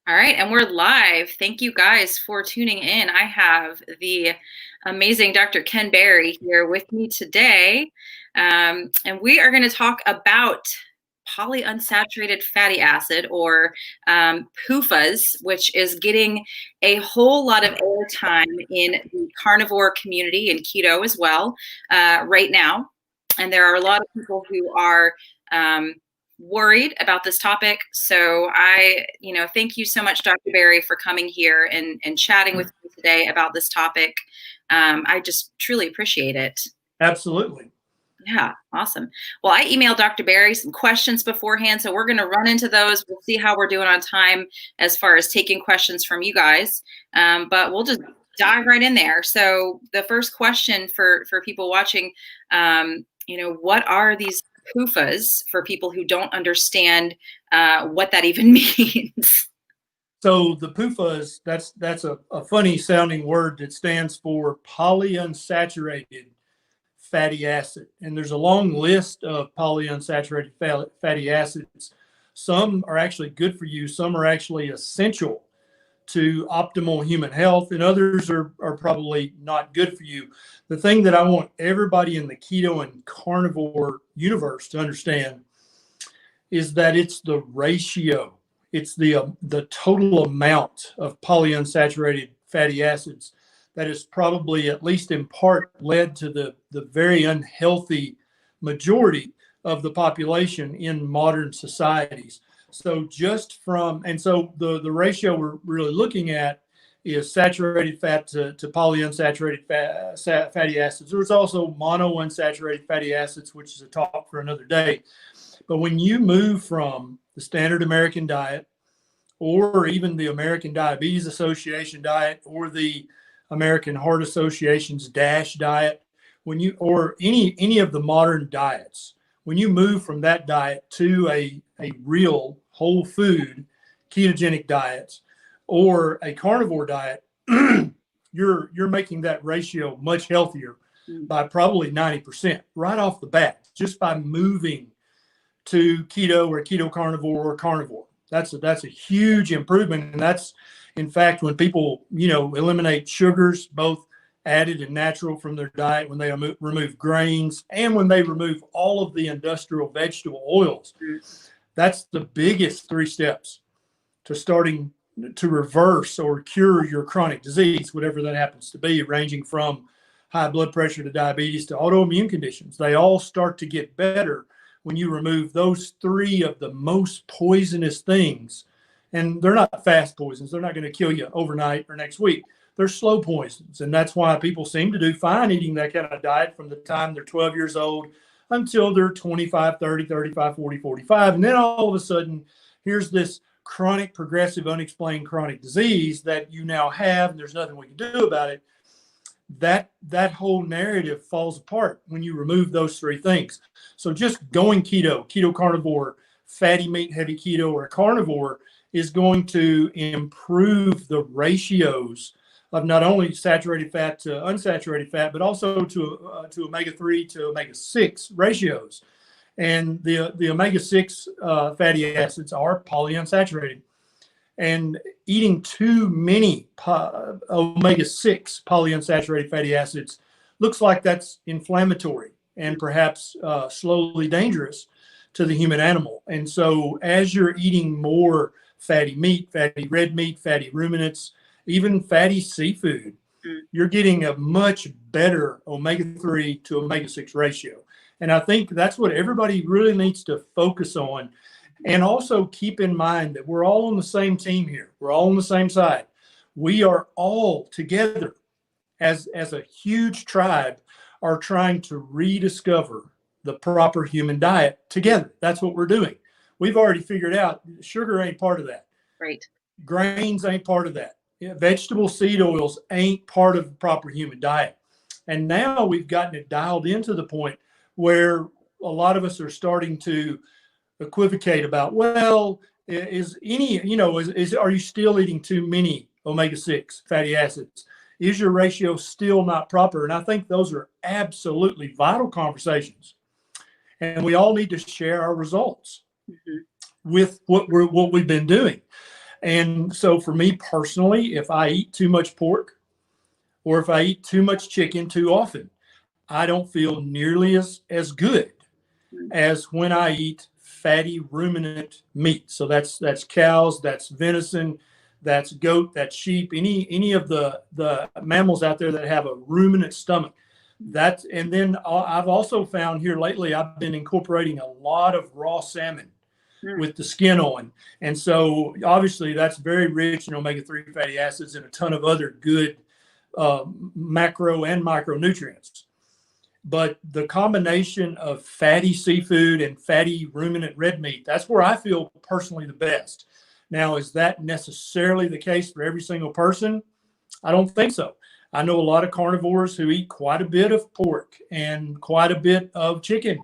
All right, and we're live. Thank you guys for tuning in. I have the amazing Dr. Ken Berry here with me today, and we are going to talk about polyunsaturated fatty acid, or PUFAS, which is getting a whole lot of airtime in the carnivore community and keto as well right now. And there are a lot of people who are worried about this topic. So thank you so much, Dr. Berry, for coming here and chatting with me today about this topic. I just truly appreciate it. Absolutely. Yeah, awesome. Well, I emailed Dr. Berry some questions beforehand, so we're going to run into those. We'll see how we're doing on time as far as taking questions from you guys, but we'll just dive right in there. So the first question for people watching, what are these PUFAs for people who don't understand what that even means? So the PUFAs, that's a funny sounding word that stands for polyunsaturated fatty acid. And there's a long list of polyunsaturated fatty acids. Some are actually good for you. Some are actually essential to optimal human health, and others are probably not good for you. The thing that I want everybody in the keto and carnivore universe to understand is that it's the ratio. It's the total amount of polyunsaturated fatty acids that has probably, at least in part, led to the very unhealthy majority of the population in modern societies. So the ratio we're really looking at is saturated fat to polyunsaturated fatty acids. There's also monounsaturated fatty acids, which is a talk for another day. But when you move from the standard American diet, or even the American Diabetes Association diet, or the American Heart Association's DASH diet, or any of the modern diets, when you move from that diet to a real whole food ketogenic diet or a carnivore diet, you're making that ratio much healthier by probably 90% right off the bat, just by moving to keto or keto carnivore or carnivore. That's a huge improvement. And that's, in fact, when people, eliminate sugars, both added and natural, from their diet, when they remove grains, and when they remove all of the industrial vegetable oils. That's the biggest 3 steps to starting to reverse or cure your chronic disease, whatever that happens to be, ranging from high blood pressure to diabetes to autoimmune conditions. They all start to get better when you remove those 3 of the most poisonous things. And they're not fast poisons. They're not going to kill you overnight or next week. They're slow poisons. And that's why people seem to do fine eating that kind of diet from the time they're 12 years old until they're 25, 30, 35, 40, 45. And then all of a sudden, here's this chronic, progressive, unexplained chronic disease that you now have, and there's nothing we can do about it. That whole narrative falls apart when you remove those 3 things. So just going keto carnivore, fatty meat, heavy keto, or carnivore is going to improve the ratios of not only saturated fat to unsaturated fat, but also to omega-3 to omega-6 ratios. And the omega-6 fatty acids are polyunsaturated. And eating too many omega-6 polyunsaturated fatty acids looks like that's inflammatory and perhaps slowly dangerous to the human animal. And so as you're eating more fatty meat, fatty red meat, fatty ruminants, even fatty seafood, you're getting a much better omega-3 to omega-6 ratio. And I think that's what everybody really needs to focus on. And also keep in mind that we're all on the same team here. We're all on the same side. We are all together as a huge tribe are trying to rediscover the proper human diet together. That's what we're doing. We've already figured out sugar ain't part of that. Right. Grains ain't part of that. Vegetable seed oils ain't part of the proper human diet. And now we've gotten it dialed into the point where a lot of us are starting to equivocate about, well, are you still eating too many omega-6 fatty acids? Is your ratio still not proper? And I think those are absolutely vital conversations. And we all need to share our results with what we've been doing. And so for me personally, if I eat too much pork or if I eat too much chicken too often, I don't feel nearly as good as when I eat fatty ruminant meat. So that's cows, that's venison, that's goat, that's sheep, any of the mammals out there that have a ruminant stomach. And then I've also found here lately, I've been incorporating a lot of raw salmon with the skin on. And so obviously that's very rich in omega-3 fatty acids and a ton of other good macro and micronutrients. But the combination of fatty seafood and fatty ruminant red meat, that's where I feel personally the best. Now, is that necessarily the case for every single person? I don't think so. I know a lot of carnivores who eat quite a bit of pork and quite a bit of chicken,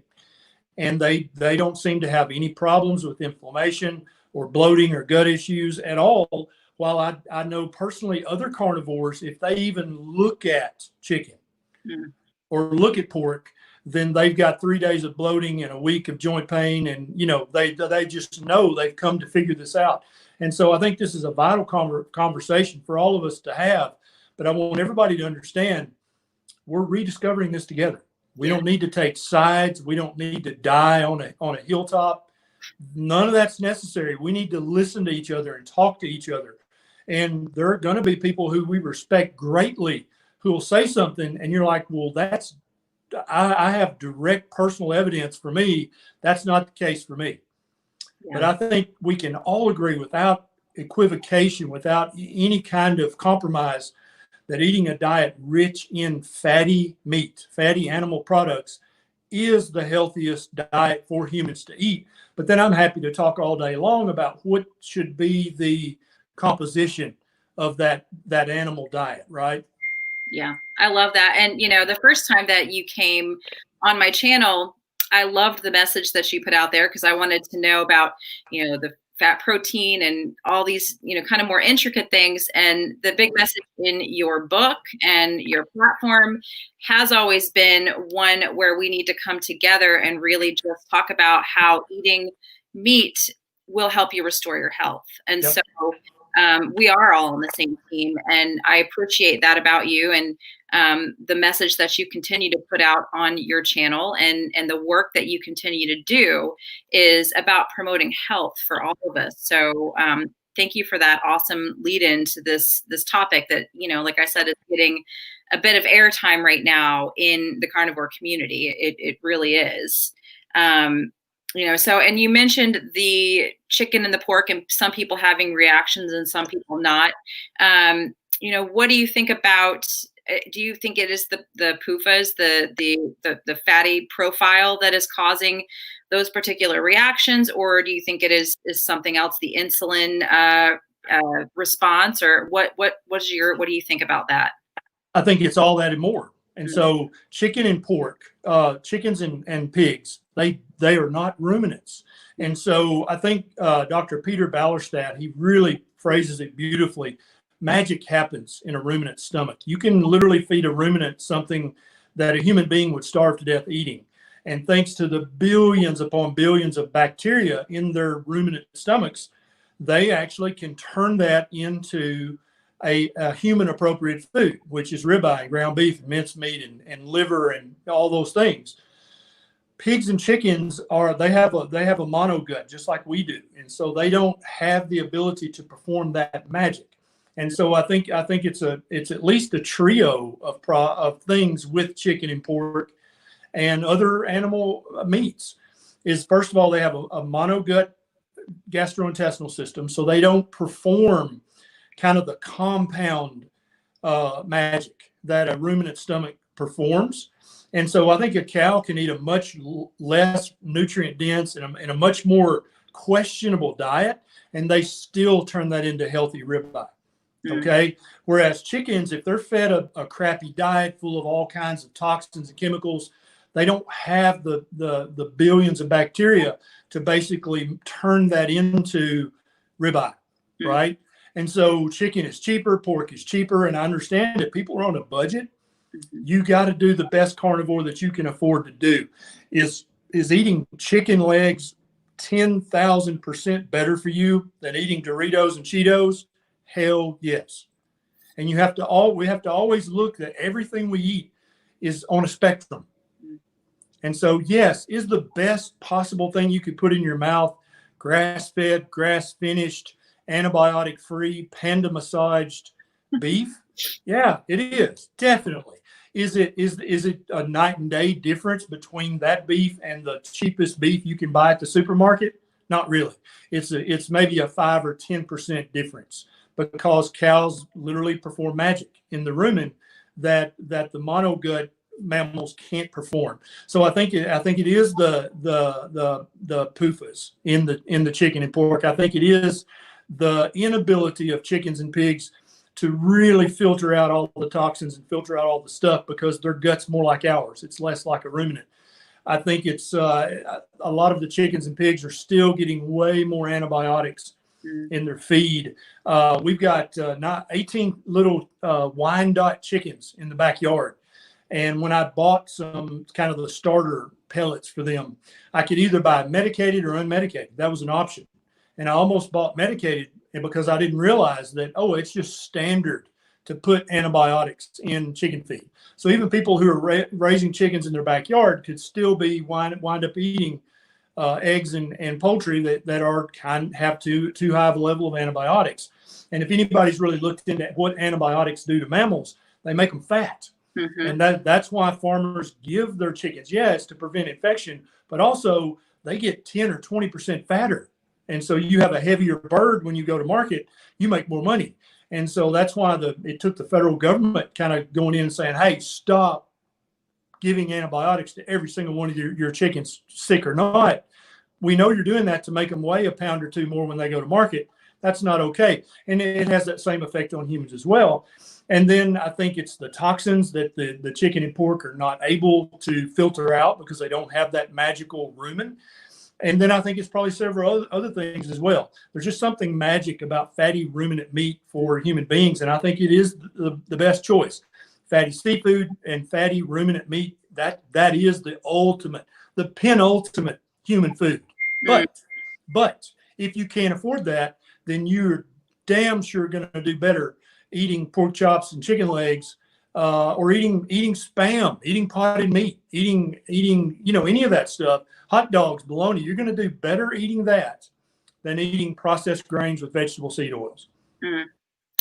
and they don't seem to have any problems with inflammation or bloating or gut issues at all. While I know personally other carnivores, if they even look at chicken, or look at pork, then they've got 3 days of bloating and a week of joint pain. And, they just know they've come to figure this out. And so I think this is a vital conversation for all of us to have. But I want everybody to understand we're rediscovering this together. We don't need to take sides. We don't need to die on a hilltop. None of that's necessary. We need to listen to each other and talk to each other. And there are going to be people who we respect greatly who will say something and you're like, well, I have direct personal evidence for me. That's not the case for me. Yeah. But I think we can all agree without equivocation, without any kind of compromise, that eating a diet rich in fatty meat, fatty animal products is the healthiest diet for humans to eat. But then I'm happy to talk all day long about what should be the composition of that animal diet, right? Yeah, I love that. And, the first time that you came on my channel, I loved the message that you put out there because I wanted to know about, the fat protein and all these, kind of more intricate things. And the big message in your book and your platform has always been one where we need to come together and really just talk about how eating meat will help you restore your health. And so we are all on the same team, and I appreciate that about you and the message that you continue to put out on your channel and the work that you continue to do is about promoting health for all of us. So thank you for that awesome lead into this topic that, like I said, is getting a bit of airtime right now in the carnivore community. It really is. So, and you mentioned the chicken and the pork and some people having reactions and some people not. What do you think about, do you think it is the PUFAS, the fatty profile that is causing those particular reactions? Or do you think it is something else, the insulin response, or what do you think about that? I think it's all that and more. And so chicken and pork, chickens and pigs, they are not ruminants. And so I think Dr. Peter Ballerstadt, he really phrases it beautifully. Magic happens in a ruminant stomach. You can literally feed a ruminant something that a human being would starve to death eating. And thanks to the billions upon billions of bacteria in their ruminant stomachs, they actually can turn that into a human appropriate food, which is ribeye and ground beef and mincemeat and liver and all those things. Pigs and chickens they have a monogut just like we do, and so they don't have the ability to perform that magic. And so I think it's at least a trio of things with chicken and pork and other animal meats. Is first of all, they have a monogut gastrointestinal system, so they don't perform kind of the compound magic that a ruminant stomach performs. And so I think a cow can eat a much less nutrient dense and a much more questionable diet, and they still turn that into healthy ribeye. Okay. Whereas chickens, if they're fed a crappy diet full of all kinds of toxins and chemicals, they don't have the billions of bacteria to basically turn that into ribeye, right? And so chicken is cheaper, pork is cheaper, and I understand that people are on a budget. You got to do the best carnivore that you can afford to do. Is eating chicken legs 10,000% better for you than eating Doritos and Cheetos? Hell yes. And we have to always look that everything we eat is on a spectrum. And so, yes, is the best possible thing you could put in your mouth grass-fed, grass-finished, antibiotic-free, panda-massaged beef? Yeah, it is, definitely. Is it a night and day difference between that beef and the cheapest beef you can buy at the supermarket? Not really. It's maybe a 5 or 10% difference, because cows literally perform magic in the rumen that the monogut mammals can't perform. So I think it is the PUFAS in the chicken and pork. I think it is the inability of chickens and pigs to really filter out all the toxins and filter out all the stuff, because their gut's more like ours. It's less like a ruminant. I think it's a lot of the chickens and pigs are still getting way more antibiotics in their feed. We've got 18 little Wyandotte chickens in the backyard. And when I bought some kind of the starter pellets for them, I could either buy medicated or unmedicated. That was an option. And I almost bought medicated because I didn't realize that, it's just standard to put antibiotics in chicken feed. So even people who are raising chickens in their backyard could still be wind up eating eggs and poultry that are have too high of a level of antibiotics. And if anybody's really looked into what antibiotics do to mammals, they make them fat. Mm-hmm. And that's why farmers give their chickens, yes, to prevent infection, but also they get 10 or 20% fatter. And so you have a heavier bird when you go to market, you make more money. And so that's why it took the federal government kind of going in and saying, hey, stop giving antibiotics to every single one of your chickens, sick or not. We know you're doing that to make them weigh a pound or two more when they go to market. That's not okay. And it has that same effect on humans as well. And then I think it's the toxins that the chicken and pork are not able to filter out because they don't have that magical rumen. And then I think it's probably several other things as well. There's just something magic about fatty ruminant meat for human beings. And I think it is the best choice. Fatty seafood and fatty ruminant meat, that is the ultimate, the penultimate human food. But if you can't afford that, then you're damn sure going to do better eating pork chops and chicken legs, or eating Spam, eating potted meat, eating any of that stuff, hot dogs, bologna. You're going to do better eating that than eating processed grains with vegetable seed oils.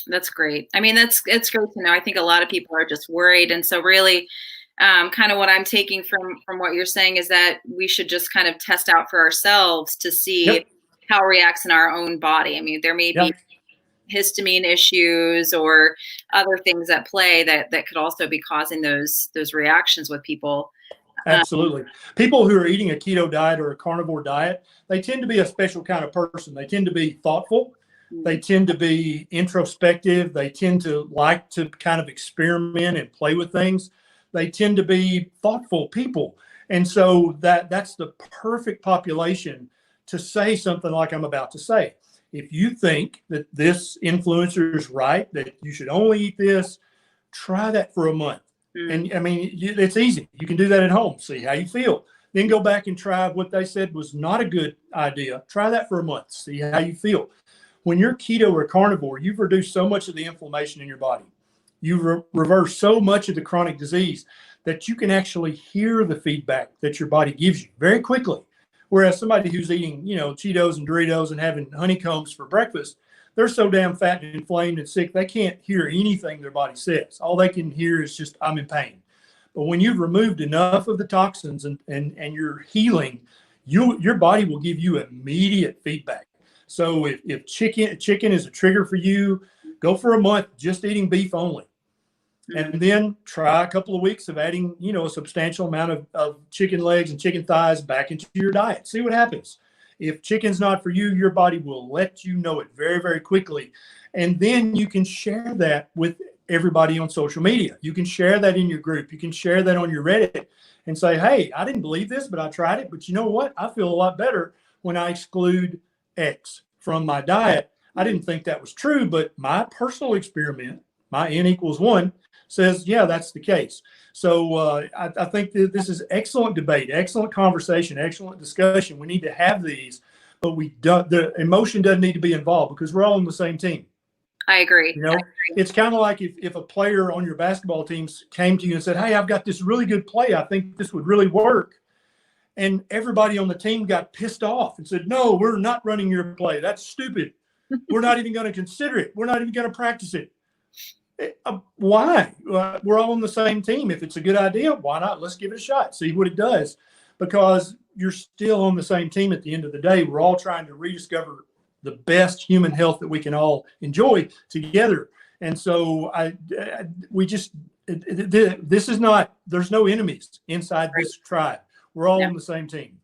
That's great. I mean, it's great to know. I think a lot of people are just worried, and so really, kind of what I'm taking from what you're saying is that we should just kind of test out for ourselves to see how it reacts in our own body. I mean, there may be histamine issues or other things at play that could also be causing those reactions with people. Absolutely. People who are eating a keto diet or a carnivore diet, they tend to be a special kind of person. They tend to be thoughtful. They tend to be introspective. They tend to like to kind of experiment and play with things. They tend to be thoughtful people. And so that's the perfect population to say something like I'm about to say. If you think that this influencer is right, that you should only eat this, try that for a month. And I mean, it's easy. You can do that at home. See how you feel. Then go back and try what they said was not a good idea. Try that for a month. See how you feel. When you're keto or carnivore, you've reduced so much of the inflammation in your body. You've reversed so much of the chronic disease that you can actually hear the feedback that your body gives you very quickly. Whereas somebody who's eating, Cheetos and Doritos and having honeycombs for breakfast, they're so damn fat and inflamed and sick, they can't hear anything their body says. All they can hear is just, I'm in pain. But when you've removed enough of the toxins and you're healing, your body will give you immediate feedback. So if chicken is a trigger for you, go for a month just eating beef only. And then try a couple of weeks of adding, a substantial amount of chicken legs and chicken thighs back into your diet. See what happens. If chicken's not for you, your body will let you know it very, very quickly. And then you can share that with everybody on social media. You can share that in your group. You can share that on your Reddit and say, hey, I didn't believe this, but I tried it. But you know what? I feel a lot better when I exclude X from my diet. I didn't think that was true, but my personal experiment, my N=1, says, yeah, that's the case. So I think that this is excellent debate, excellent conversation, excellent discussion. We need to have these but we don't, the emotion doesn't need to be involved because we're all on the same team. I agree. You know, it's kind of like if a player on your basketball team came to you and said, "Hey, I've got this really good play. I think this would really work." And everybody on the team got pissed off and said, "No, we're not running your play. That's stupid. We're not even going to consider it. We're not even going to practice it." Why? We're all on the same team. If it's a good idea, why not? Let's give it a shot. See what it does. Because you're still on the same team at the end of the day. We're all trying to rediscover the best human health that we can all enjoy together. And so this is not, there's no enemies inside this tribe. We're all on the same team.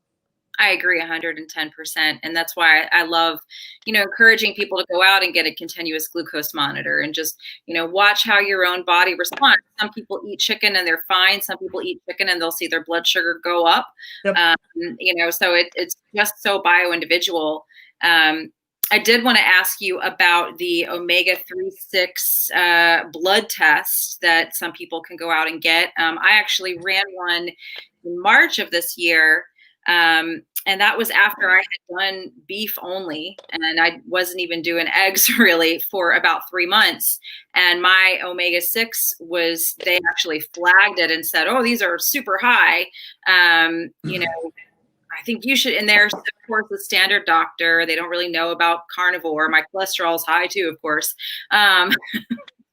I agree 110%. And that's why I love, encouraging people to go out and get a continuous glucose monitor and just, watch how your own body responds. Some people eat chicken and they're fine. Some people eat chicken and they'll see their blood sugar go up. Yep. So it's just so bio-individual. I did want to ask you about the omega-3/6 blood test that some people can go out and get. I actually ran one in March of this year. And that was after I had done beef only, and I wasn't even doing eggs really for about 3 months. And my omega-6 they actually flagged it and said, "Oh, these are super high. I think you should," and there's, of course, the standard doctor. They don't really know about carnivore. My cholesterol is high too, of course.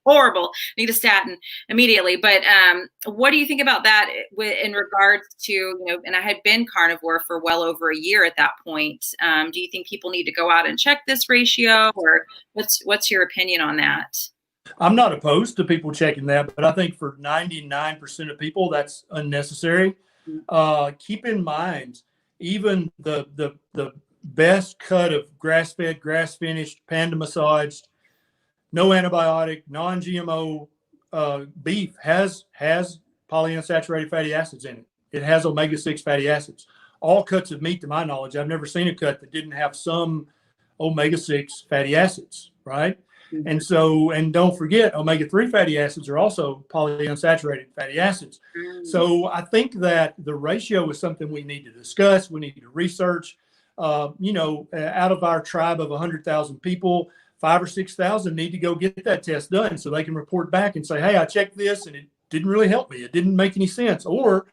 Horrible. Need a statin immediately. But what do you think about that in regards to, and I had been carnivore for well over a year at that point. Do you think people need to go out and check this ratio, or what's your opinion on that? I'm not opposed to people checking that, but I think for 99% of people, that's unnecessary. Keep in mind, even the best cut of grass-fed, grass-finished, panda massaged, no antibiotic, non-GMO beef has polyunsaturated fatty acids in it. It has omega-6 fatty acids. All cuts of meat, to my knowledge, I've never seen a cut that didn't have some omega-6 fatty acids, right? Mm-hmm. And so, and don't forget, omega-3 fatty acids are also polyunsaturated fatty acids. Mm-hmm. So I think that the ratio is something we need to discuss. We need to research. Out of our tribe of 100,000 people, 5,000 or 6,000 need to go get that test done so they can report back and say, "Hey, I checked this and it didn't really help me. It didn't make any sense." Or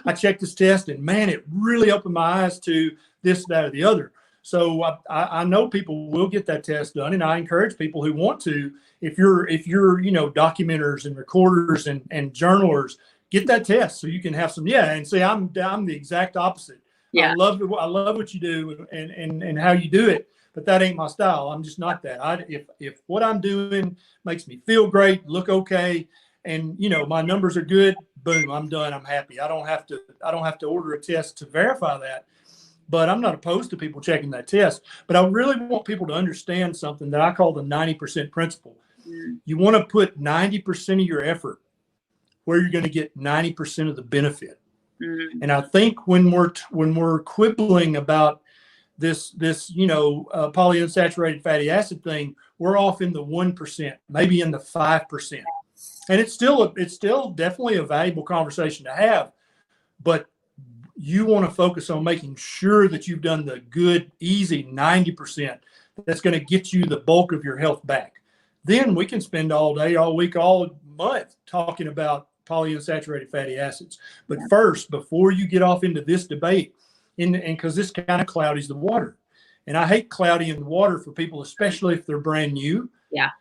I checked this test and man, it really opened my eyes to this, that, or the other. So I know people will get that test done, and I encourage people who want to, if you're documenters and recorders and journalers, get that test so you can have some. Yeah, and see, I'm the exact opposite. Yeah. I love what you do and how you do it. But that ain't my style. I'm just not that. If what I'm doing makes me feel great, look okay, and my numbers are good, boom, I'm done. I'm happy. I don't have to order a test to verify that. But I'm not opposed to people checking that test. But I really want people to understand something that I call the 90% principle. Mm-hmm. You want to put 90% of your effort where you're going to get 90% of the benefit. Mm-hmm. And I think when we're quibbling about this polyunsaturated fatty acid thing, we're off in the 1%, maybe in the 5%. And it's still definitely a valuable conversation to have, but you want to focus on making sure that you've done the good, easy 90% that's going to get you the bulk of your health back. Then we can spend all day, all week, all month talking about polyunsaturated fatty acids. But first, before you get off into this debate, and because this kind of cloudies the water, and I hate clouding the water for people, especially if they're brand new. Yeah,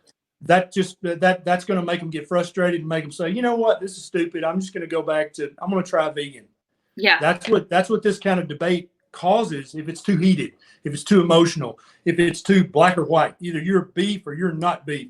that's going to make them get frustrated and make them say, "You know what, this is stupid. I'm just going to go back to, I'm going to try vegan." Yeah, that's what this kind of debate causes. If it's too heated, if it's too emotional, if it's too black or white, either you're beef or you're not beef.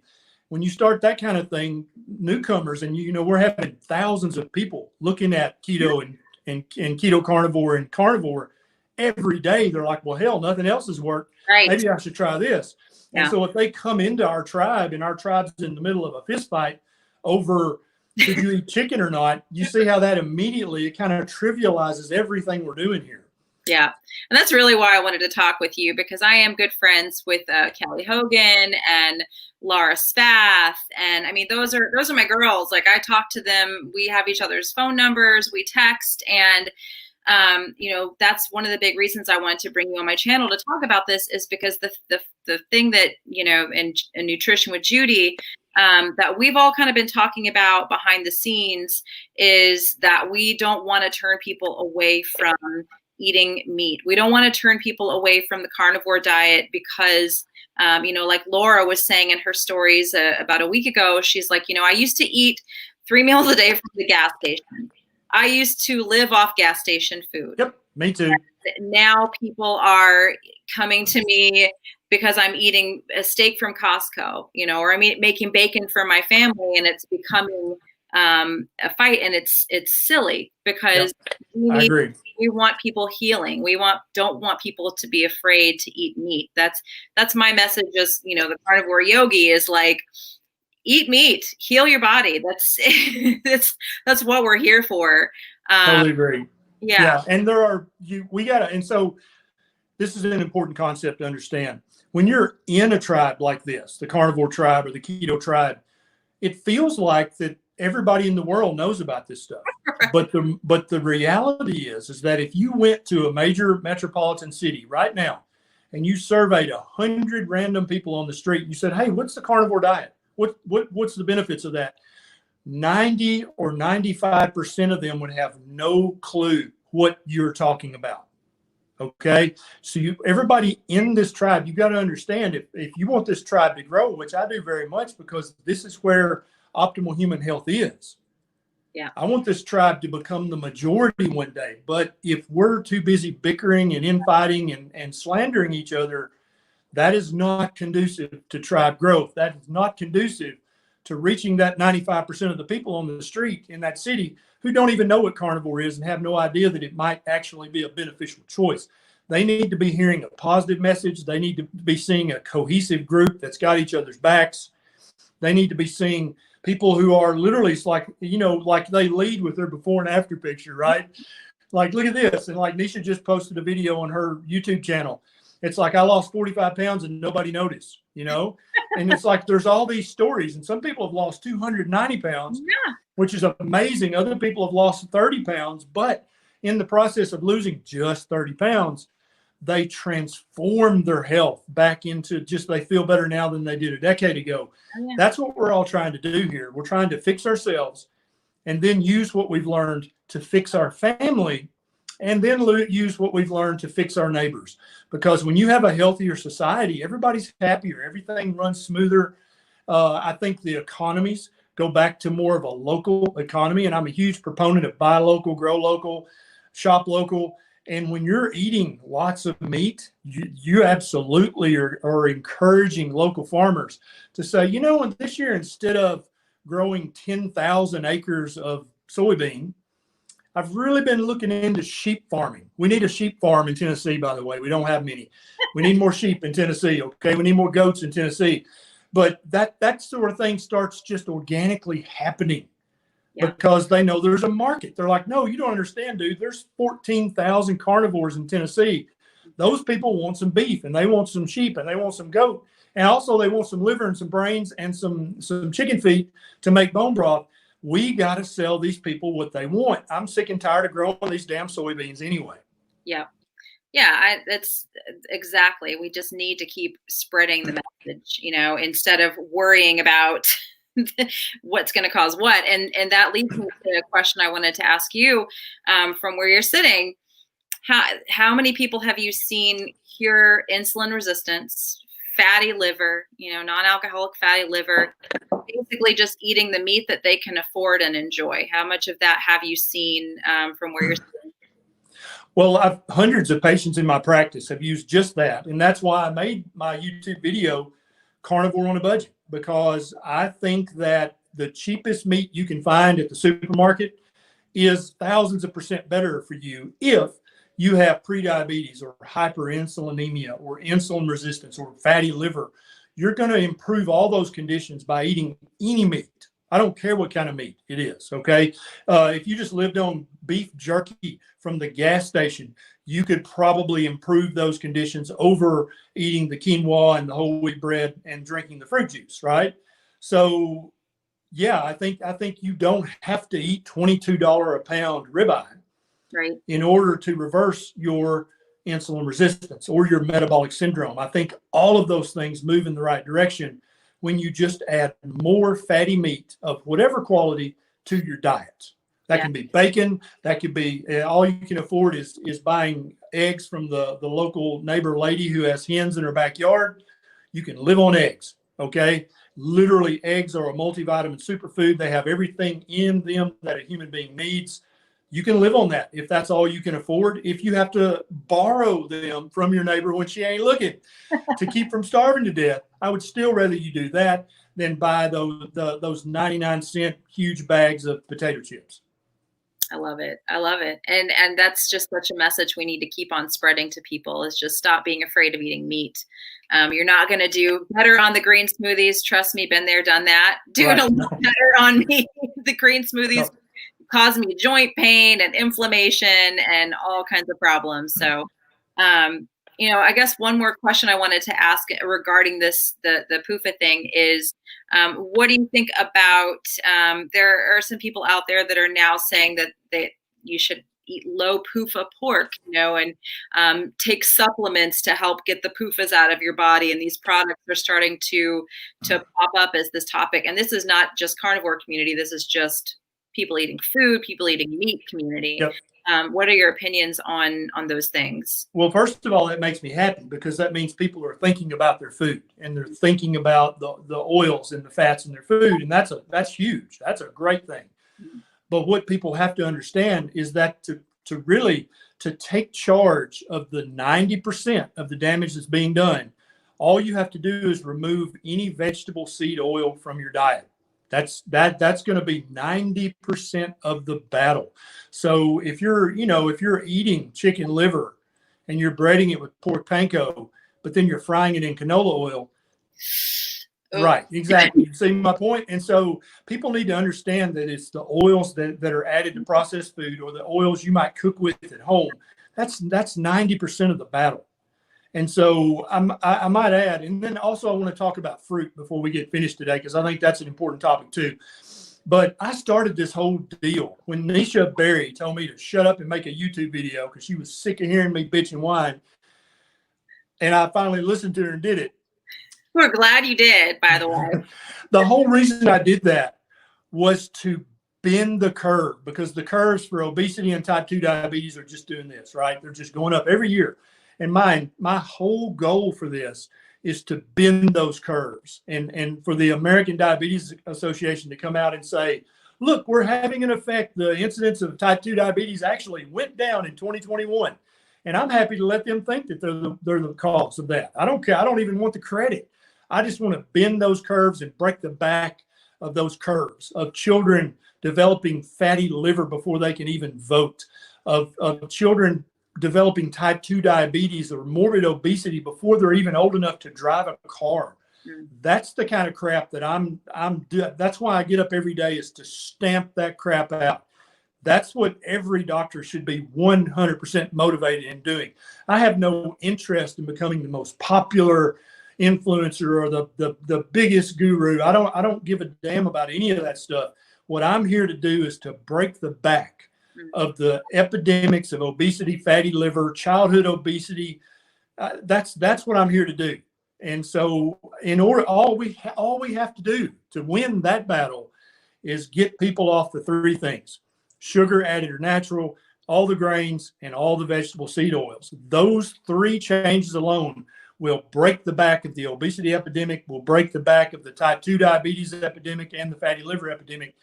When you start that kind of thing, newcomers, and we're having thousands of people looking at keto and keto carnivore and carnivore every day. They're like, "Well, hell, nothing else has worked. Right. Maybe I should try this." Yeah. And so if they come into our tribe and our tribe's in the middle of a fist fight over should you eat chicken or not, you see how that immediately, it kind of trivializes everything we're doing here. Yeah. And that's really why I wanted to talk with you, because I am good friends with Kelly Hogan and Laura Spath. And I mean, those are my girls. Like, I talk to them. We have each other's phone numbers. We text. And That's one of the big reasons I wanted to bring you on my channel to talk about this, is because the thing that, in nutrition with Judy, that we've all kind of been talking about behind the scenes, is that we don't want to turn people away from eating meat. We don't want to turn people away from the carnivore diet because, like Laura was saying in her stories about a week ago, she's like, I used to eat 3 meals a day from the gas station. I used to live off gas station food. Yep, me too. And now people are coming to me because I'm eating a steak from Costco, or I'm making bacon for my family, and it's becoming a fight, and it's silly because I agree. We want people healing. We don't want people to be afraid to eat meat. That's my message. Just, the carnivore yogi is like, eat meat, heal your body. That's what we're here for. Totally agree. Yeah. And and so this is an important concept to understand. When you're in a tribe like this, the Carnivore Tribe or the Keto Tribe, it feels like that everybody in the world knows about this stuff. But the reality is that if you went to a major metropolitan city right now and you surveyed 100 random people on the street and you said, hey, what's the carnivore diet? What's the benefits of that? 90 or 95% of them would have no clue what you're talking about. Okay. So everybody in this tribe, you got to understand, if you want this tribe to grow, which I do very much, because this is where optimal human health is. Yeah. I want this tribe to become the majority one day. But if we're too busy bickering and infighting and slandering each other, that is not conducive to tribe growth. That is not conducive to reaching that 95% of the people on the street in that city who don't even know what carnivore is and have no idea that it might actually be a beneficial choice. They need to be hearing a positive message. They need to be seeing a cohesive group that's got each other's backs. They need to be seeing people who are literally, it's like, like they lead with their before and after picture, right? Like, look at this. And like Nisha just posted a video on her YouTube channel. It's like, I lost 45 pounds and nobody noticed, and it's like, there's all these stories, and some people have lost 290 pounds, which is amazing. Other people have lost 30 pounds, but in the process of losing just 30 pounds, they transformed their health back into they feel better now than they did a decade ago. Yeah. That's what we're all trying to do here. We're trying to fix ourselves and then use what we've learned to fix our family, and then use what we've learned to fix our neighbors. Because when you have a healthier society, everybody's happier. Everything runs smoother. I think the economies go back to more of a local economy. And I'm a huge proponent of buy local, grow local, shop local. And when you're eating lots of meat, you absolutely are encouraging local farmers to say, and this year, instead of growing 10,000 acres of soybean, I've really been looking into sheep farming. We need a sheep farm in Tennessee, by the way. We don't have many. We need more sheep in Tennessee, okay? We need more goats in Tennessee. But that sort of thing starts just organically happening because they know there's a market. They're like, no, you don't understand, dude. There's 14,000 carnivores in Tennessee. Those people want some beef, and they want some sheep, and they want some goat. And also they want some liver and some brains and some chicken feet to make bone broth. We got to sell these people what they want. I'm sick and tired of growing these damn soybeans anyway. Yeah. Yeah, that's exactly. We just need to keep spreading the message, instead of worrying about what's going to cause what. And that leads me to a question I wanted to ask you, from where you're sitting. How many people have you seen cure insulin resistance, fatty liver, non-alcoholic fatty liver, basically just eating the meat that they can afford and enjoy? How much of that have you seen from where you're sitting? Well, hundreds of patients in my practice have used just that. And that's why I made my YouTube video, Carnivore on a Budget, because I think that the cheapest meat you can find at the supermarket is thousands of % better for you if you have prediabetes or hyperinsulinemia or insulin resistance or fatty liver. You're going to improve all those conditions by eating any meat. I don't care what kind of meat it is, okay? If you just lived on beef jerky from the gas station, you could probably improve those conditions over eating the quinoa and the whole wheat bread and drinking the fruit juice, right? So, yeah, I think you don't have to eat $22 a pound ribeye Right. in order to reverse your insulin resistance or your metabolic syndrome. I think all of those things move in the right direction when you just add more fatty meat of whatever quality to your diet. That Yeah. can be bacon. That could be all you can afford is buying eggs from the local neighbor lady who has hens in her backyard. You can live on eggs. Okay. Literally, eggs are a multivitamin superfood. They have everything in them that a human being needs. You can live on that if that's all you can afford. If you have to borrow them from your neighbor when she ain't looking to keep from starving to death, I would still rather you do that than buy those 99-cent huge bags of potato chips. I love it. I love it. And that's just such a message we need to keep on spreading to people, is just stop being afraid of eating meat. You're not going to do better on the green smoothies. Trust me, been there, done that. Doing a lot better on me. The green smoothies cause me joint pain and inflammation and all kinds of problems. So, I guess one more question I wanted to ask regarding this, the PUFA thing is, what do you think about, there are some people out there that are now saying that you should eat low PUFA pork, and take supplements to help get the PUFAs out of your body. And these products are starting to pop up as this topic. And this is not just carnivore community. This is just people eating food, people eating meat community. Yep. What are your opinions on those things? Well, first of all, that makes me happy because that means people are thinking about their food and they're thinking about the oils and the fats in their food. And that's huge. That's a great thing. But what people have to understand is that to really take charge of the 90% of the damage that's being done, all you have to do is remove any vegetable seed oil from your diet. That's going to be 90% of the battle. So if you're eating chicken liver and you're breading it with pork panko, but then you're frying it in canola oil, right, exactly. You see my point? And so people need to understand that it's the oils that are added to processed food or the oils you might cook with at home. That's 90% of the battle. And so I might add, and then also I want to talk about fruit before we get finished today, because I think that's an important topic too. But I started this whole deal when Nisha Berry told me to shut up and make a YouTube video because she was sick of hearing me bitch and whine. And I finally listened to her and did it. We're glad you did, by the way. The whole reason I did that was to bend the curve, because the curves for obesity and type 2 diabetes are just doing this, right? They're just going up every year. And my whole goal for this is to bend those curves and for the American Diabetes Association to come out and say, look, we're having an effect. The incidence of type 2 diabetes actually went down in 2021. And I'm happy to let them think that they're the cause of that. I don't care. I don't even want the credit. I just want to bend those curves and break the back of those curves of children developing fatty liver before they can even vote, of children developing type 2 diabetes or morbid obesity before they're even old enough to drive a car. That's the kind of crap that I'm doing. That's why I get up every day, is to stamp that crap out. That's what every doctor should be 100% motivated in doing. I have no interest in becoming the most popular influencer or the biggest guru. I don't give a damn about any of that stuff. What I'm here to do is to break the back of the epidemics of obesity, fatty liver, childhood obesity. That's what I'm here to do. And so all we have to do to win that battle is get people off the three things: sugar, added or natural, all the grains, and all the vegetable seed oils. Those three changes alone will break the back of the obesity epidemic, will break the back of the type 2 diabetes epidemic and the fatty liver epidemic.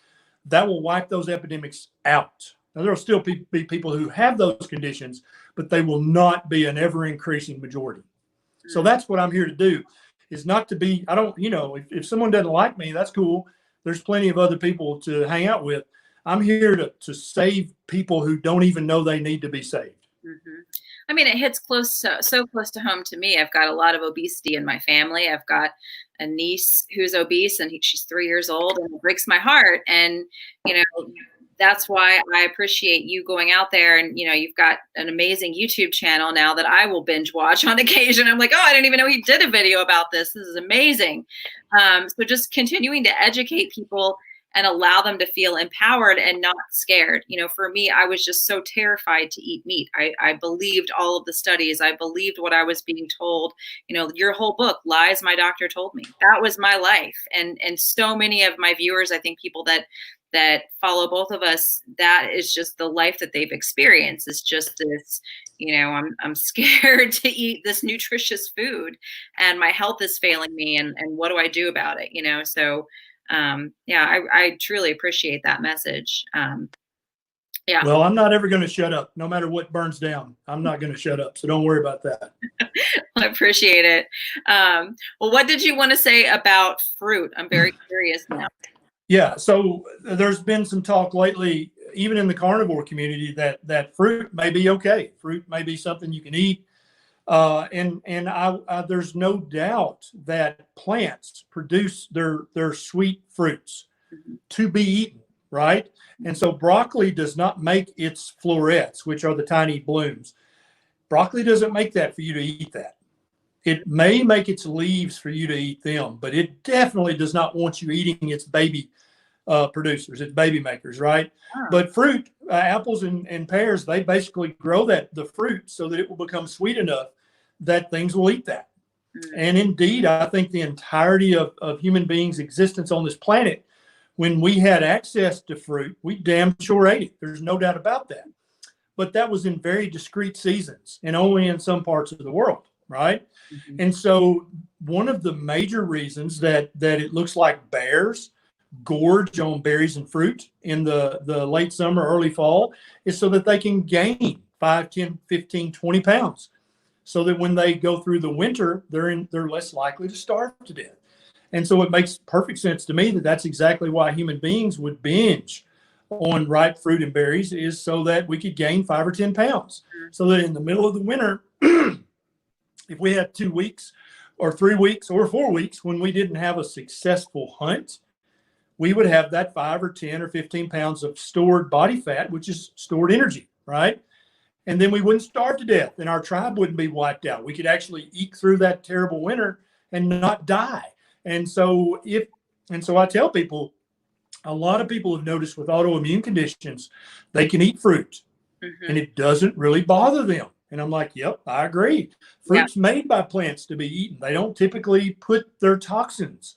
That will wipe those epidemics out. Now, there will still be people who have those conditions, but they will not be an ever-increasing majority. So that's what I'm here to do, is not to be, if someone doesn't like me, that's cool. There's plenty of other people to hang out with. I'm here to save people who don't even know they need to be saved. Mm-hmm. I mean, it hits so close to home to me. I've got a lot of obesity in my family. I've got a niece who's obese, and she's 3 years old, and it breaks my heart. And, that's why I appreciate you going out there, and, you've got an amazing YouTube channel now that I will binge watch on occasion. I'm like, oh, I didn't even know he did a video about this. This is amazing. So just continuing to educate people and allow them to feel empowered and not scared. For me, I was just so terrified to eat meat. I believed all of the studies. I believed what I was being told. Your whole book, Lies My Doctor Told Me. That was my life. And so many of my viewers, I think people that follow both of us, that is just the life that they've experienced. It's just this, I'm scared to eat this nutritious food and my health is failing me. And what do I do about it? So I truly appreciate that message. Yeah. Well, I'm not ever going to shut up. No matter what burns down, I'm not going to shut up. So don't worry about that. I appreciate it. Well, what did you want to say about fruit? I'm very curious now. Yeah, so there's been some talk lately, even in the carnivore community, that fruit may be okay. Fruit may be something you can eat, and there's no doubt that plants produce their sweet fruits to be eaten, right? And so broccoli does not make its florets, which are the tiny blooms. Broccoli doesn't make that for you to eat that. It may make its leaves for you to eat them, but it definitely does not want you eating its baby producers, its baby makers, right? Oh. But fruit, apples and pears, they basically grow the fruit so that it will become sweet enough that things will eat that. And indeed, I think the entirety of human beings' existence on this planet, when we had access to fruit, we damn sure ate it. There's no doubt about that. But that was in very discrete seasons and only in some parts of the world, right? Mm-hmm. And so one of the major reasons that it looks like bears gorge on berries and fruit in the late summer, early fall, is so that they can gain 5, 10, 15, 20 pounds. So that when they go through the winter, they're less likely to starve to death. And so it makes perfect sense to me that that's exactly why human beings would binge on ripe fruit and berries, is so that we could gain 5 or 10 pounds. So that in the middle of the winter, if we had 2 weeks or 3 weeks or 4 weeks when we didn't have a successful hunt, we would have that 5 or 10 or 15 pounds of stored body fat, which is stored energy, right? And then we wouldn't starve to death and our tribe wouldn't be wiped out. We could actually eke through that terrible winter and not die. And so I tell people, a lot of people have noticed with autoimmune conditions, they can eat fruit and it doesn't really bother them. And I'm like, yep, I agree. Fruit's made by plants to be eaten. They don't typically put their toxins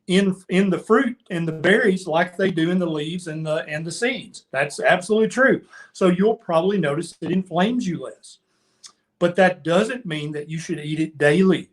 in the fruit and the berries like they do in the leaves and the seeds. That's absolutely true. So you'll probably notice it inflames you less. But that doesn't mean that you should eat it daily,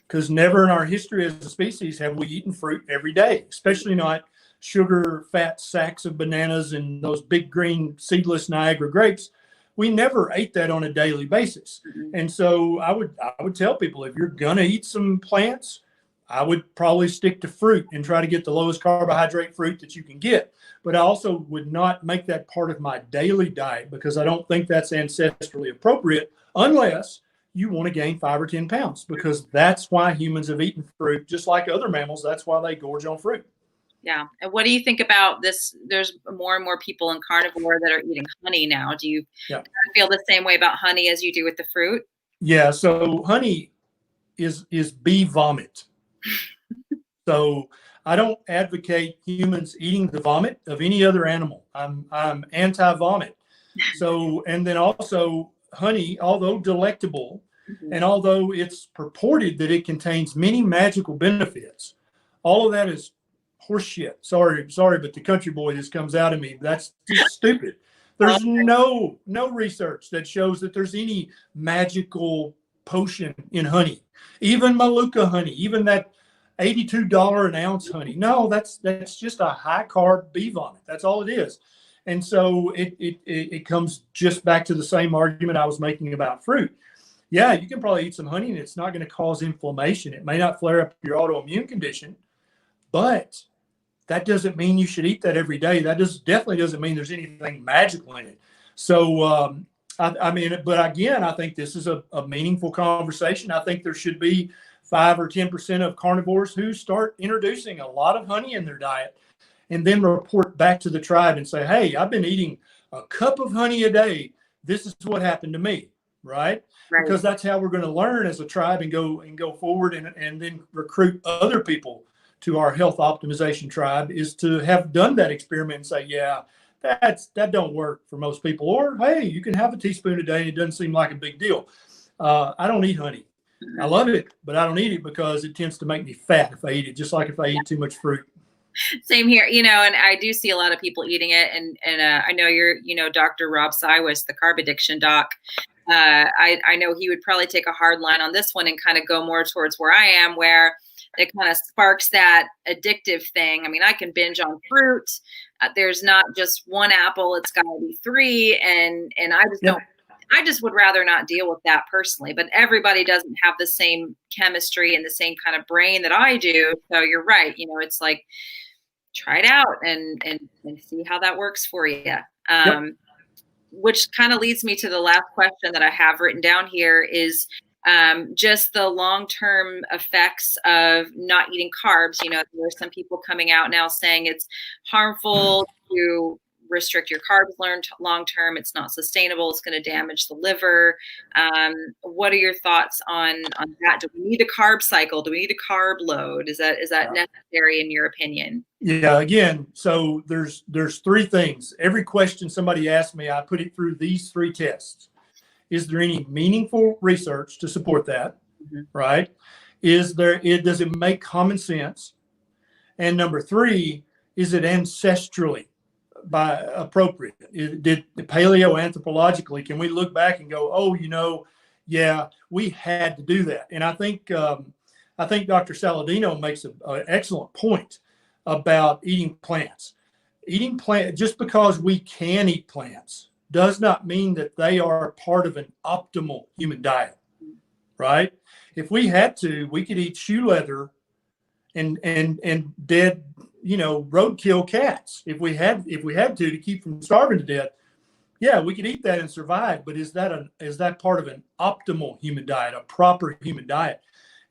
because never in our history as a species have we eaten fruit every day, especially not sugar fat sacks of bananas and those big green seedless Niagara grapes. We never ate that on a daily basis. And so I would tell people, if you're gonna eat some plants, I would probably stick to fruit and try to get the lowest carbohydrate fruit that you can get. But I also would not make that part of my daily diet, because I don't think that's ancestrally appropriate unless you want to gain 5 or 10 pounds, because that's why humans have eaten fruit, just like other mammals. That's why they gorge on fruit. Yeah. And what do you think about this? There's more and more people in carnivore that are eating honey now. Do you feel the same way about honey as you do with the fruit? Yeah. So honey is bee vomit. So I don't advocate humans eating the vomit of any other animal. I'm anti-vomit. So, and then also honey, although delectable, and although it's purported that it contains many magical benefits, all of that is horseshit. Sorry, but the country boy just comes out of me. That's just stupid. There's no research that shows that there's any magical potion in honey. Even Maluka honey, even that $82 an ounce honey. No, that's just a high carb bee vomit. That's all it is. And so it comes just back to the same argument I was making about fruit. Yeah, you can probably eat some honey and it's not going to cause inflammation. It may not flare up your autoimmune condition, but that doesn't mean you should eat that every day. That definitely doesn't mean there's anything magical in it. So, I mean, but again, I think this is a meaningful conversation. I think there should be 5 or 10% of carnivores who start introducing a lot of honey in their diet and then report back to the tribe and say, hey, I've been eating a cup of honey a day. This is what happened to me, right? Because that's how we're going to learn as a tribe and go forward and then recruit other people to our health optimization tribe is to have done that experiment and say, yeah, that don't work for most people. Or, hey, you can have a teaspoon a day and it doesn't seem like a big deal. I don't eat honey. I love it, but I don't eat it because it tends to make me fat if I eat it, just like if I eat too much fruit. Same here, and I do see a lot of people eating it. And I know you're, Dr. Rob Siwas, the carb addiction doc. I know he would probably take a hard line on this one and kind of go more towards where I am, where it kind of sparks that addictive thing. I mean, I can binge on fruit. There's not just one apple; it's got to be three, and I just don't. I just would rather not deal with that personally. But everybody doesn't have the same chemistry and the same kind of brain that I do. So you're right. It's like try it out and see how that works for you. Which kind of leads me to the last question that I have written down here is just the long-term effects of not eating carbs. There are some people coming out now saying it's harmful to restrict your carbs long-term. It's not sustainable. It's going to damage the liver. What are your thoughts on that? Do we need a carb cycle? Do we need a carb load? Is that necessary in your opinion? Yeah, again, so there's three things. Every question somebody asks me, I put it through these three tests. Is there any meaningful research to support that? Right? Does it make common sense? And number three, is it ancestrally appropriate? Did paleoanthropologically, can we look back and go, yeah, we had to do that? And I think Dr. Saladino makes an excellent point about eating plants. Just because we can eat plants does not mean that they are part of an optimal human diet, right? If we had to, we could eat shoe leather and dead, roadkill cats. If we had to keep from starving to death, yeah, we could eat that and survive. But is that part of an optimal human diet, a proper human diet?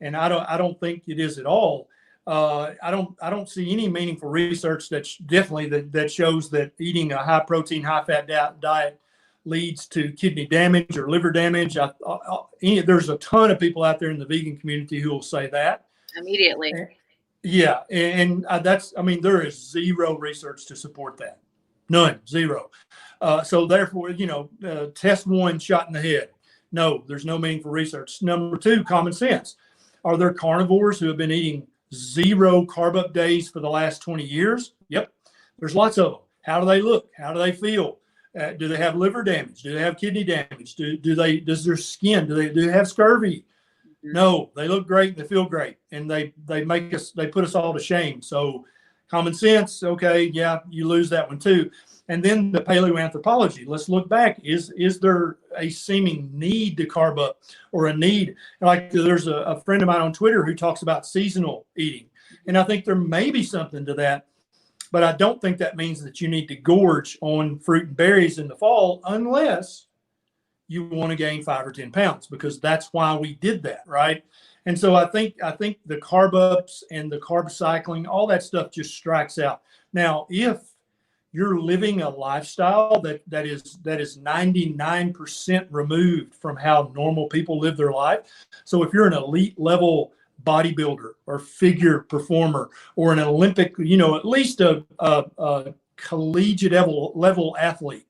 And I don't think it is at all. I don't see any meaningful research that shows that eating a high protein, high fat diet leads to kidney damage or liver damage. There's a ton of people out there in the vegan community who will say that immediately. Yeah, and there is zero research to support that. None, zero. So therefore, test one, shot in the head. No, there's no meaningful research. Number two, common sense. Are there carnivores who have been eating 0 carb up days for the last 20 years? Yep. There's lots of them. How do they look? How do they feel? Do they have liver damage? Do they have kidney damage? Does their skin, do they have scurvy? No, they look great. They feel great. And they put us all to shame. So common sense. Okay. Yeah. You lose that one too. And then the paleoanthropology. Let's look back. Is there a seeming need to carb up or a need? Like there's a friend of mine on Twitter who talks about seasonal eating. And I think there may be something to that, but I don't think that means that you need to gorge on fruit and berries in the fall unless you want to gain 5 or 10 pounds, because that's why we did that. Right. And so I think the carb ups and the carb cycling, all that stuff just strikes out. Now, if you're living a lifestyle that is 99% removed from how normal people live their life. So if you're an elite level bodybuilder or figure performer or an Olympic, at least a collegiate level athlete,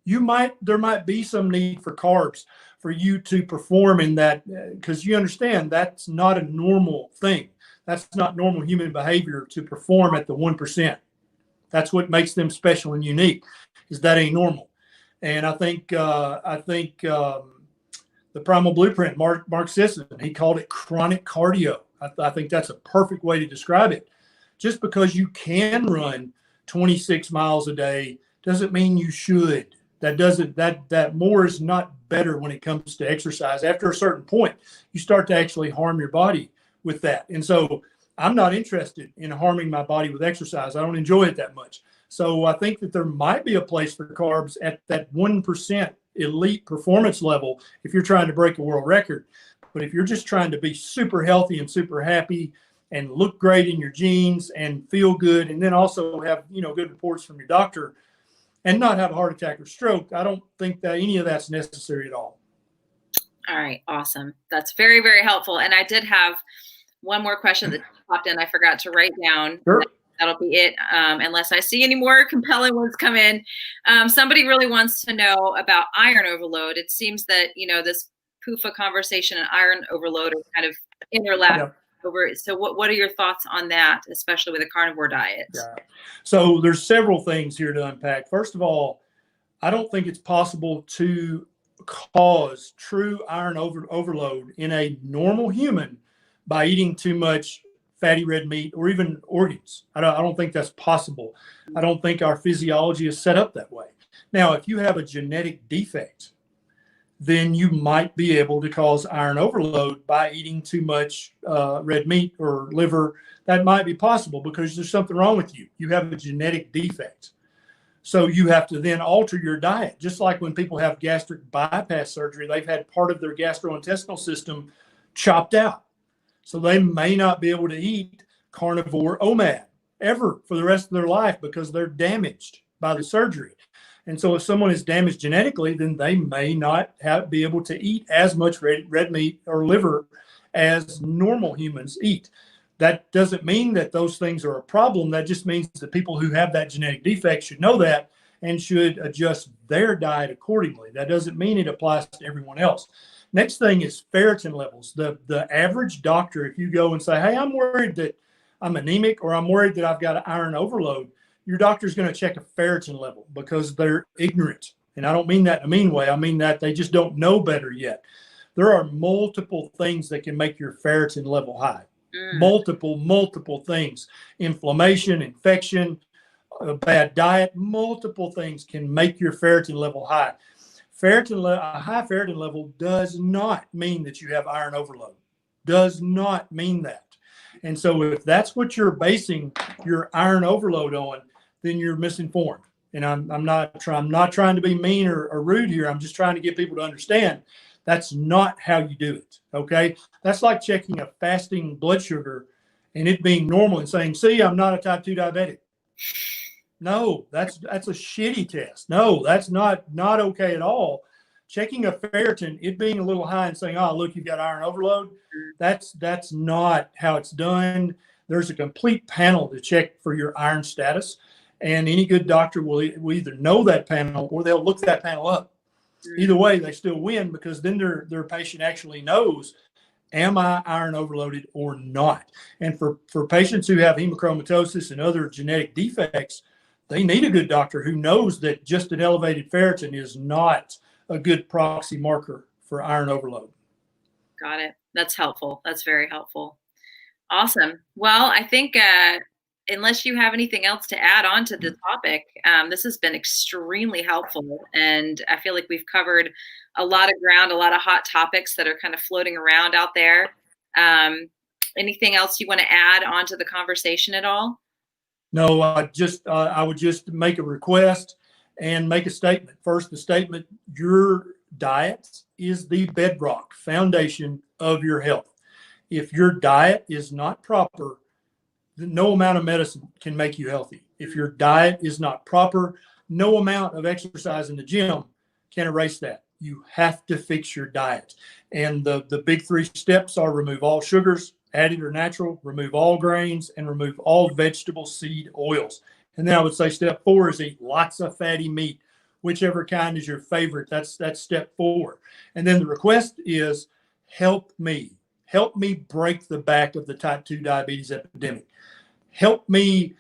there might be some need for carbs for you to perform in that, because you understand that's not a normal thing. That's not normal human behavior to perform at the 1%. That's what makes them special and unique, is that ain't normal. And I think the Primal Blueprint, Mark Sisson, he called it chronic cardio. I think that's a perfect way to describe it. Just because you can run 26 miles a day doesn't mean you should. That more is not better when it comes to exercise. After a certain point, you start to actually harm your body with that. And so I'm not interested in harming my body with exercise. I don't enjoy it that much. So I think that there might be a place for carbs at that 1% elite performance level if you're trying to break a world record. But if you're just trying to be super healthy and super happy and look great in your jeans and feel good, and then also have, good reports from your doctor and not have a heart attack or stroke, I don't think that any of that's necessary at all. All right. Awesome. That's very, very helpful. And I did have one more question that popped in. I forgot to write down. Sure. That'll be it, unless I see any more compelling ones come in. Somebody really wants to know about iron overload. It seems that, this PUFA conversation and iron overload are kind of interlapped. Yep. So what are your thoughts on that, especially with a carnivore diet? Yeah. So there's several things here to unpack. First of all, I don't think it's possible to cause true iron overload in a normal human by eating too much fatty red meat or even organs. I don't think that's possible. I don't think our physiology is set up that way. Now, if you have a genetic defect, then you might be able to cause iron overload by eating too much red meat or liver. That might be possible because there's something wrong with you. You have a genetic defect. So you have to then alter your diet. Just like when people have gastric bypass surgery, they've had part of their gastrointestinal system chopped out. So they may not be able to eat carnivore OMAD ever for the rest of their life because they're damaged by the surgery. And so if someone is damaged genetically, then they may not be able to eat as much red meat or liver as normal humans eat. That doesn't mean that those things are a problem. That just means that people who have that genetic defect should know that and should adjust their diet accordingly. That doesn't mean it applies to everyone else. Next thing is ferritin levels. The average doctor, if you go and say, hey, I'm worried that I'm anemic or I'm worried that I've got an iron overload, your doctor's going to check a ferritin level because they're ignorant. And I don't mean that in a mean way. I mean that they just don't know better yet. There are multiple things that can make your ferritin level high. Multiple things. Inflammation, infection, a bad diet, multiple things can make your ferritin level high. A high ferritin level does not mean that you have iron overload. Does not mean that. And so if that's what you're basing your iron overload on, then you're misinformed. And I'm not trying to be mean or rude here. I'm just trying to get people to understand that's not how you do it. Okay. That's like checking a fasting blood sugar and it being normal and saying, see, I'm not a type 2 diabetic. No, that's a shitty test. No, that's not okay at all. Checking a ferritin, it being a little high and saying, oh, look, you've got iron overload. That's not how it's done. There's a complete panel to check for your iron status. And any good doctor will either know that panel or they'll look that panel up. Either way, they still win because then their patient actually knows, am I iron overloaded or not? And for patients who have hemochromatosis and other genetic defects, they need a good doctor who knows that just an elevated ferritin is not a good proxy marker for iron overload. Got it. That's helpful. That's very helpful. Awesome. Well, I think unless you have anything else to add on to the topic, this has been extremely helpful. And I feel like we've covered a lot of ground, a lot of hot topics that are kind of floating around out there. Anything else you want to add on to the conversation at all? No, I would just make a request and make a statement. First, the statement, your diet is the bedrock foundation of your health. If your diet is not proper, no amount of medicine can make you healthy. If your diet is not proper, no amount of exercise in the gym can erase that. You have to fix your diet. And the big 3 steps are remove all sugars, added or natural, remove all grains, and remove all vegetable seed oils. And then I would say step 4 is eat lots of fatty meat, whichever kind is your favorite. That's step 4. And then the request is help me break the back of the type 2 diabetes epidemic. Help me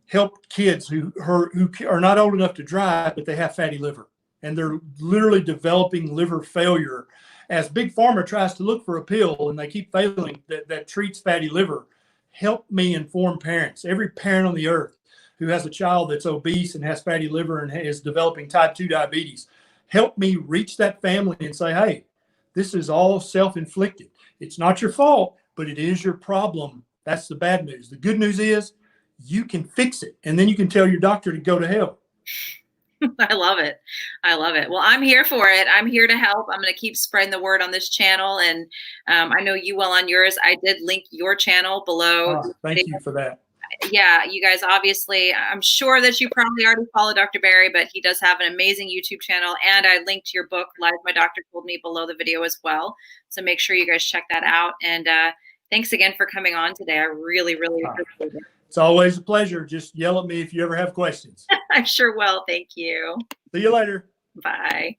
help kids who are not old enough to drive, but they have fatty liver. And they're literally developing liver failure as Big Pharma tries to look for a pill and they keep failing that treats fatty liver. Help me inform parents. Every parent on the earth who has a child that's obese and has fatty liver and is developing type 2 diabetes, help me reach that family and say, hey, this is all self-inflicted. It's not your fault, but it is your problem. That's the bad news. The good news is you can fix it. And then you can tell your doctor to go to hell. I love it. I love it. Well, I'm here for it. I'm here to help. I'm going to keep spreading the word on this channel. And I know you well on yours. I did link your channel below. Thank you for that. Yeah, you guys obviously, I'm sure that you probably already follow Dr. Barry, but he does have an amazing YouTube channel. And I linked your book, Live My Doctor Told Me, below the video as well. So make sure you guys check that out. And thanks again for coming on today. I really, really appreciate it. It's always a pleasure. Just yell at me if you ever have questions. I sure will. Thank you. See you later. Bye.